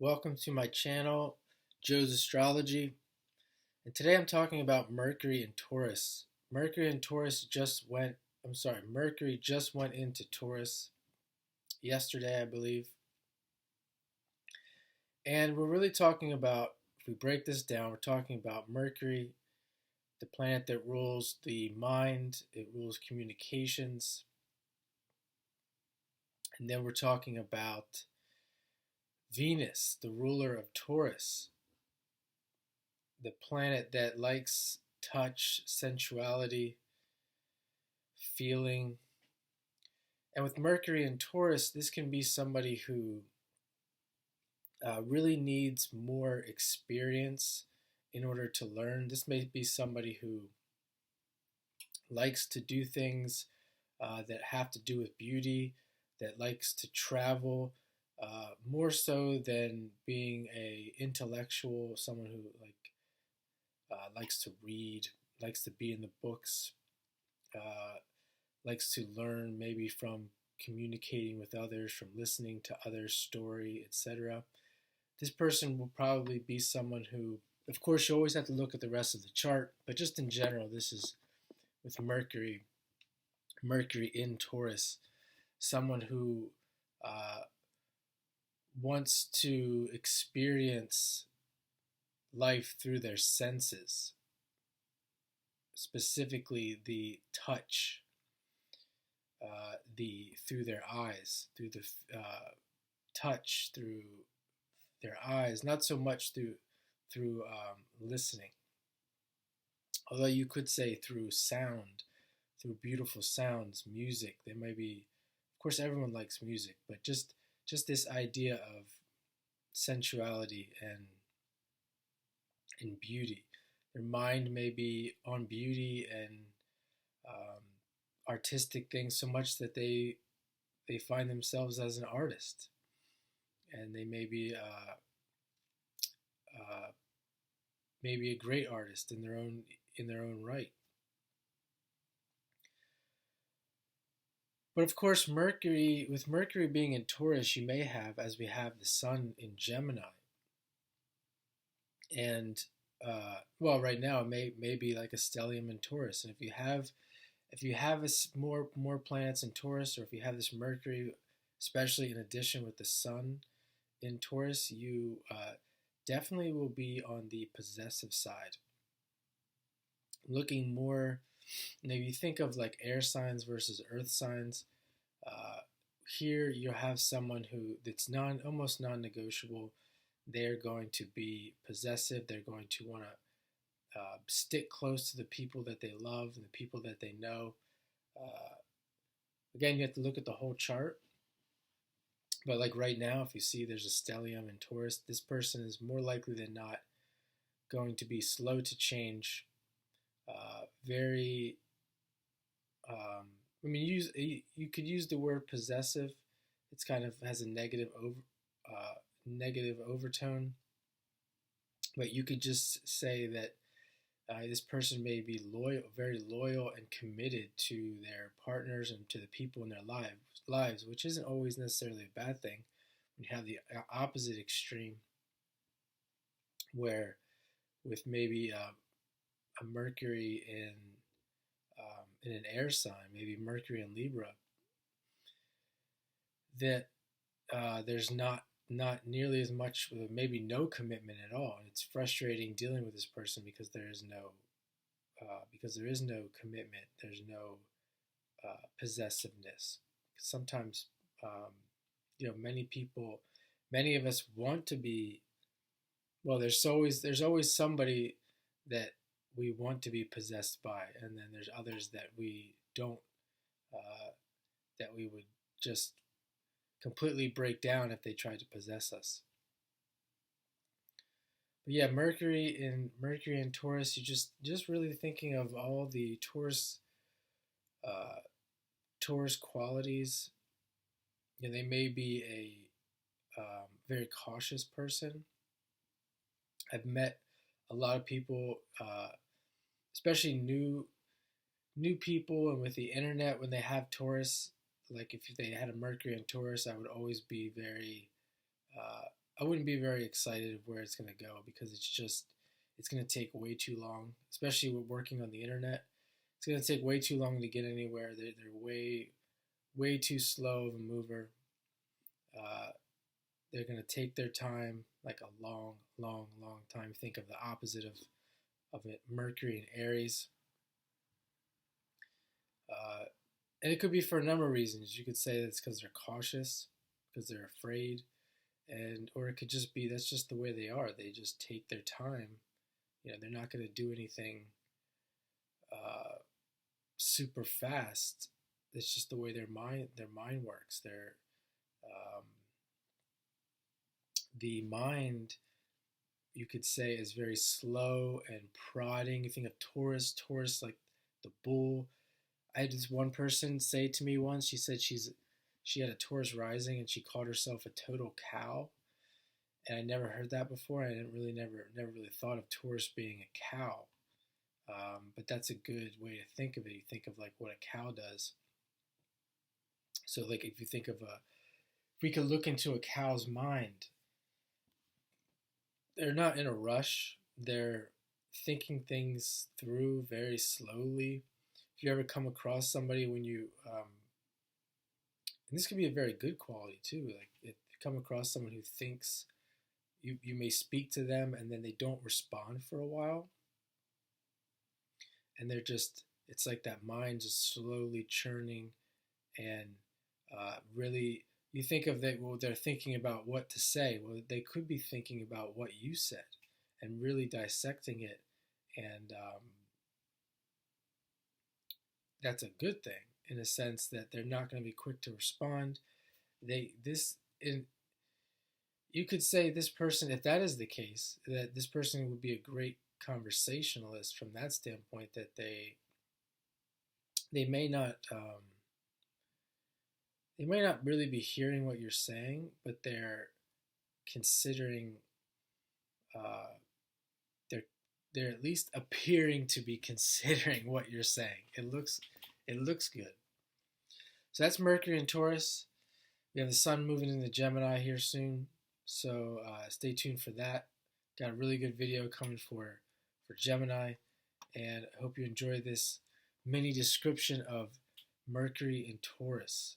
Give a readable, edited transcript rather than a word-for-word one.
Welcome to my channel, Joe's Astrology, and today I'm talking about Mercury and Taurus. Mercury just went into Taurus yesterday, I believe. And we're really talking about, if we break this down, we're talking about Mercury, the planet that rules the mind, it rules communications. And then we're talking about Venus, the ruler of Taurus, the planet that likes touch, sensuality, feeling. And with Mercury and Taurus, this can be somebody who really needs more experience in order to learn. This may be somebody who likes to do things that have to do with beauty, that likes to travel, more so than being a intellectual, someone who likes to read, likes to be in the books, likes to learn maybe from communicating with others, from listening to others' story, etc. This person will probably be someone who, of course, you always have to look at the rest of the chart, but just in general, this is with Mercury in Taurus, someone who wants to experience life through their senses, specifically the touch, through their eyes, through the touch, through their eyes, not so much through listening. Although you could say through sound, through beautiful sounds, music. There may be, of course, everyone likes music, but just this idea of sensuality and beauty. Their mind may be on beauty and artistic things so much that they find themselves as an artist, and they may be maybe a great artist in their own right. But of course, with Mercury being in Taurus, you may have, as we have the Sun in Gemini, and right now it may be like a stellium in Taurus, and if you have more planets in Taurus, or if you have this Mercury, especially in addition with the Sun in Taurus, you definitely will be on the possessive side. Looking more, you think of like air signs versus earth signs. Here you'll have someone who that's almost non-negotiable. They're going to be possessive. They're going to want to stick close to the people that they love and the people that they know. Again, you have to look at the whole chart. But like right now, if you see there's a stellium in Taurus, this person is more likely than not going to be slow to change. Very, you could use the word possessive. It's kind of has a negative overtone, but you could just say that this person may be very loyal and committed to their partners and to the people in their lives, which isn't always necessarily a bad thing. When you have the opposite extreme, where with maybe a Mercury in an air sign, maybe Mercury in Libra, that there's not nearly as much, maybe no commitment at all. And it's frustrating dealing with this person because there is no commitment. There's no possessiveness. Sometimes, many of us want to be. Well, there's always somebody that we want to be possessed by, and then there's others that we don't, that we would just completely break down if they tried to possess us. But yeah, Mercury in Taurus, you just really thinking of all the Taurus qualities. They may be a very cautious person. I've met a lot of people, especially new people, and with the internet, when they have Taurus, like if they had a Mercury in Taurus, I would always be very I wouldn't be very excited of where it's going to go, because it's going to take way too long, especially with working on the internet. It's going to take way too long to get anywhere. They're way too slow of a mover. Uh, they're going to take their time, like a long time. Think of the opposite of it, Mercury and Aries. Uh, and it could be for a number of reasons. You could say it's because they're cautious, because they're afraid, and or it could just be that's just the way they are. They just take their time. They're not going to do anything uh, super fast. It's just the way their mind works. Um, the mind, you could say, is very slow and prodding. You think of Taurus like the bull. I had this one person say to me once. She said she had a Taurus rising and she called herself a total cow, and I never heard that before. I didn't really never really thought of Taurus being a cow, but that's a good way to think of it. You think of like what a cow does. So like if you think of if we could look into a cow's mind, they're not in a rush. They're thinking things through very slowly. If you ever come across somebody when and this could be a very good quality too. Like if you come across someone who thinks, you may speak to them and then they don't respond for a while, and it's like that mind just slowly churning, and really, you think of that, well, they're thinking about what to say. Well, they could be thinking about what you said and really dissecting it, and that's a good thing in a sense that they're not going to be quick to respond. They this in You could say this person, if that is the case, that this person would be a great conversationalist from that standpoint. That they may not they may not really be hearing what you're saying, but they're considering. Uh, they're they're at least appearing to be considering what you're saying. It looks good. So that's Mercury and Taurus. We have the Sun moving into Gemini here soon, so stay tuned for that. Got a really good video coming for Gemini, and I hope you enjoy this mini description of Mercury and Taurus.